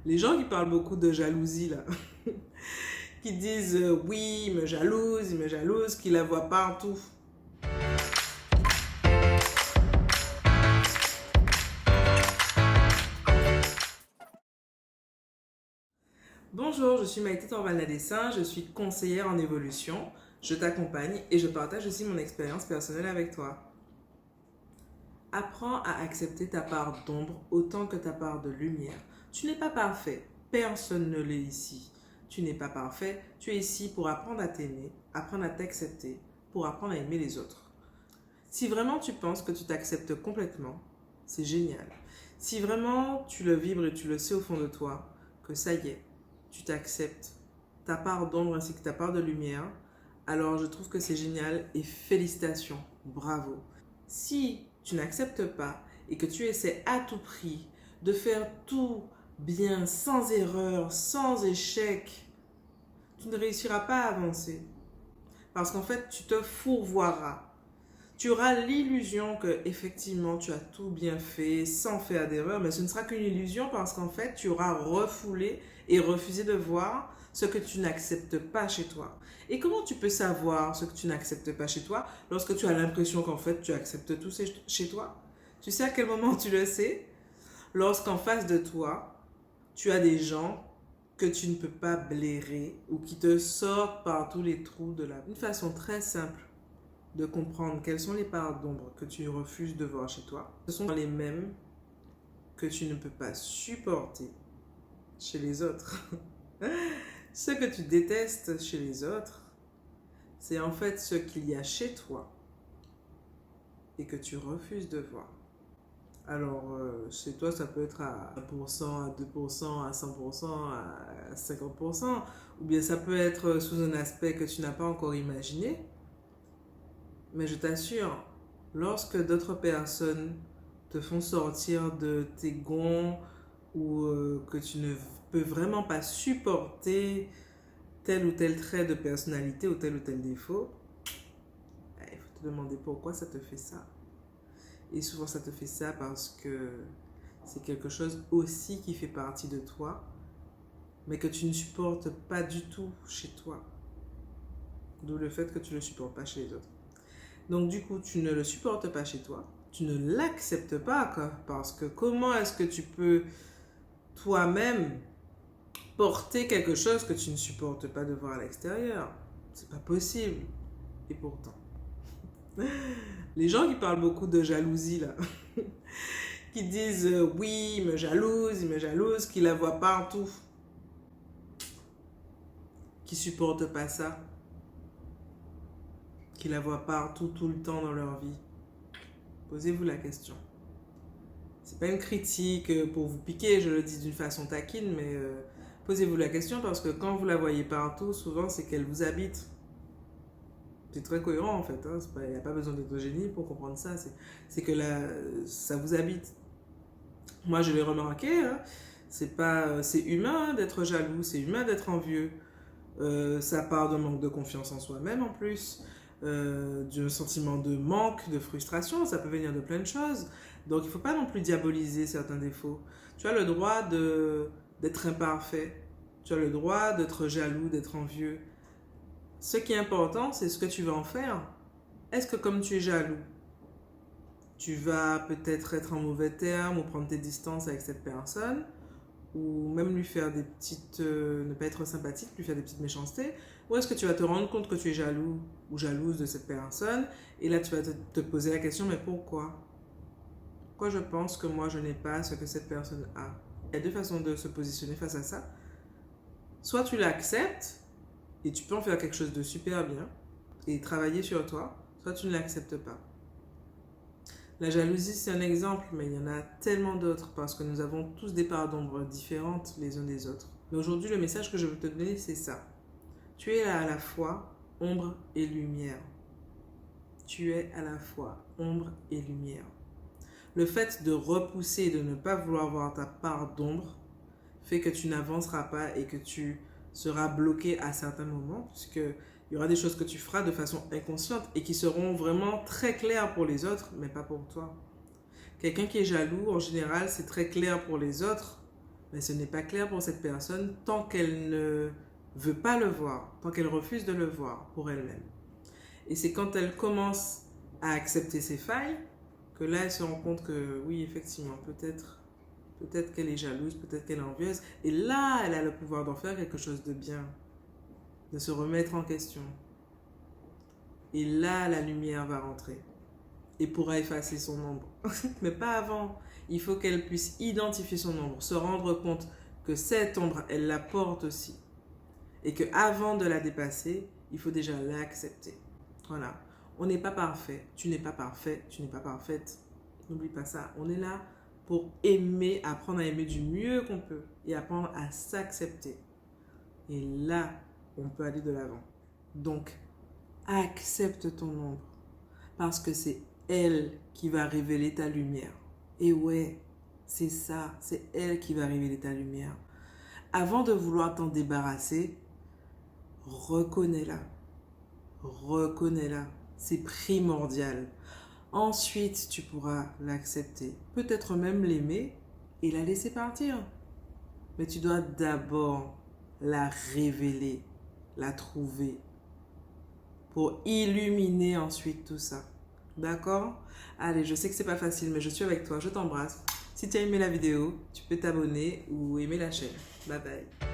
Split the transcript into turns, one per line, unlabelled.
Les gens qui parlent beaucoup de jalousie, là, qui disent oui, il me jalouse, qu'il la voit partout. Bonjour, je suis Maïté Torval-Nadessin, je suis conseillère en évolution. Je t'accompagne et je partage aussi mon expérience personnelle avec toi. Apprends à accepter ta part d'ombre autant que ta part de lumière. Tu n'es pas parfait, personne ne l'est ici. Tu n'es pas parfait, tu es ici pour apprendre à t'aimer, apprendre à t'accepter, pour apprendre à aimer les autres. Si vraiment tu penses que tu t'acceptes complètement, c'est génial. Si vraiment tu le vibres et tu le sais au fond de toi, que ça y est, tu t'acceptes, ta part d'ombre ainsi que ta part de lumière, alors je trouve que c'est génial et félicitations, bravo. Si tu n'acceptes pas et que tu essaies à tout prix de faire tout bien, sans erreur, sans échec, tu ne réussiras pas à avancer. Parce qu'en fait, tu te fourvoieras. Tu auras l'illusion que effectivement tu as tout bien fait sans faire d'erreur, mais ce ne sera qu'une illusion parce qu'en fait tu auras refoulé et refusé de voir ce que tu n'acceptes pas chez toi. Et comment tu peux savoir ce que tu n'acceptes pas chez toi lorsque tu as l'impression qu'en fait tu acceptes tout chez toi? Tu sais à quel moment tu le sais? Lorsqu'en face de toi, tu as des gens que tu ne peux pas blairer ou qui te sortent par tous les trous de la... Une façon très simple de comprendre quelles sont les parts d'ombre que tu refuses de voir chez toi. Ce sont les mêmes que tu ne peux pas supporter chez les autres. Ce que tu détestes chez les autres, c'est en fait ce qu'il y a chez toi et que tu refuses de voir. Alors, chez toi, ça peut être à 1%, à 2%, à 100%, à 50%, ou bien ça peut être sous un aspect que tu n'as pas encore imaginé. Mais je t'assure, lorsque d'autres personnes te font sortir de tes gonds ou que tu ne peux vraiment pas supporter tel ou tel trait de personnalité ou tel défaut, il faut te demander pourquoi ça te fait ça. Et souvent ça te fait ça parce que c'est quelque chose aussi qui fait partie de toi, mais que tu ne supportes pas du tout chez toi. D'où le fait que tu ne le supportes pas chez les autres. Donc du coup, tu ne le supportes pas chez toi, tu ne l'acceptes pas, quoi, parce que comment est-ce que tu peux toi-même porter quelque chose que tu ne supportes pas de voir à l'extérieur? C'est pas possible. Et pourtant, les gens qui parlent beaucoup de jalousie là, qui disent oui, il me jalouse, qu'il la voit partout, qui supportent pas ça, qui la voient partout tout le temps dans leur vie. Posez-vous la question. C'est pas une critique pour vous piquer, je le dis d'une façon taquine, mais posez-vous la question parce que quand vous la voyez partout, souvent c'est qu'elle vous habite. C'est très cohérent en fait, hein. Il n'y a pas besoin d'être de génie pour comprendre ça, c'est que là, ça vous habite. Moi je l'ai remarqué, hein. C'est humain d'être jaloux, c'est humain d'être envieux. Ça part d'un manque de confiance en soi-même en plus, d'un sentiment de manque, de frustration, ça peut venir de plein de choses. Donc il ne faut pas non plus diaboliser certains défauts. Tu as le droit d'être imparfait, tu as le droit d'être jaloux, d'être envieux. Ce qui est important, c'est ce que tu vas en faire. Est-ce que comme tu es jaloux, tu vas peut-être être en mauvais terme ou prendre tes distances avec cette personne, ou même lui faire des petites... ne pas être sympathique, lui faire des petites méchancetés, ou est-ce que tu vas te rendre compte que tu es jaloux ou jalouse de cette personne, et là tu vas te poser la question, mais pourquoi? Pourquoi je pense que moi je n'ai pas ce que cette personne a? Il y a deux façons de se positionner face à ça. Soit tu l'acceptes, et tu peux en faire quelque chose de super bien, et travailler sur toi, soit tu ne l'acceptes pas. La jalousie, c'est un exemple, mais il y en a tellement d'autres parce que nous avons tous des parts d'ombre différentes les uns des autres. Mais aujourd'hui, le message que je veux te donner, c'est ça. Tu es à la fois ombre et lumière. Tu es à la fois ombre et lumière. Le fait de repousser et de ne pas vouloir voir ta part d'ombre fait que tu n'avanceras pas et que tu seras bloqué à certains moments, puisque il y aura des choses que tu feras de façon inconsciente et qui seront vraiment très claires pour les autres, mais pas pour toi. Quelqu'un qui est jaloux, en général, c'est très clair pour les autres, Mais ce n'est pas clair pour cette personne tant qu'elle ne veut pas le voir, tant qu'elle refuse de le voir pour elle-même. Et c'est quand elle commence à accepter ses failles que là, elle se rend compte que oui, effectivement, peut-être qu'elle est jalouse, peut-être qu'elle est envieuse. Et là, elle a le pouvoir d'en faire quelque chose de bien, de se remettre en question. Et là, la lumière va rentrer et pourra effacer son ombre. Mais pas avant. Il faut qu'elle puisse identifier son ombre, se rendre compte que cette ombre, elle la porte aussi. Et qu'avant de la dépasser, il faut déjà l'accepter. Voilà. On n'est pas parfait. Tu n'es pas parfait. Tu n'es pas parfaite. N'oublie pas ça. On est là pour aimer, apprendre à aimer du mieux qu'on peut et apprendre à s'accepter. Et là, on peut aller de l'avant. Donc, accepte ton ombre parce que c'est elle qui va révéler ta lumière. Et ouais, c'est ça, c'est elle qui va révéler ta lumière. Avant de vouloir t'en débarrasser, reconnais-la. Reconnais-la. C'est primordial. Ensuite, tu pourras l'accepter. Peut-être même l'aimer et la laisser partir. Mais tu dois d'abord la révéler, la trouver, pour illuminer ensuite tout ça. D'accord? Allez, je sais que c'est pas facile, mais je suis avec toi, je t'embrasse. Si tu as aimé la vidéo, tu peux t'abonner ou aimer la chaîne. Bye bye.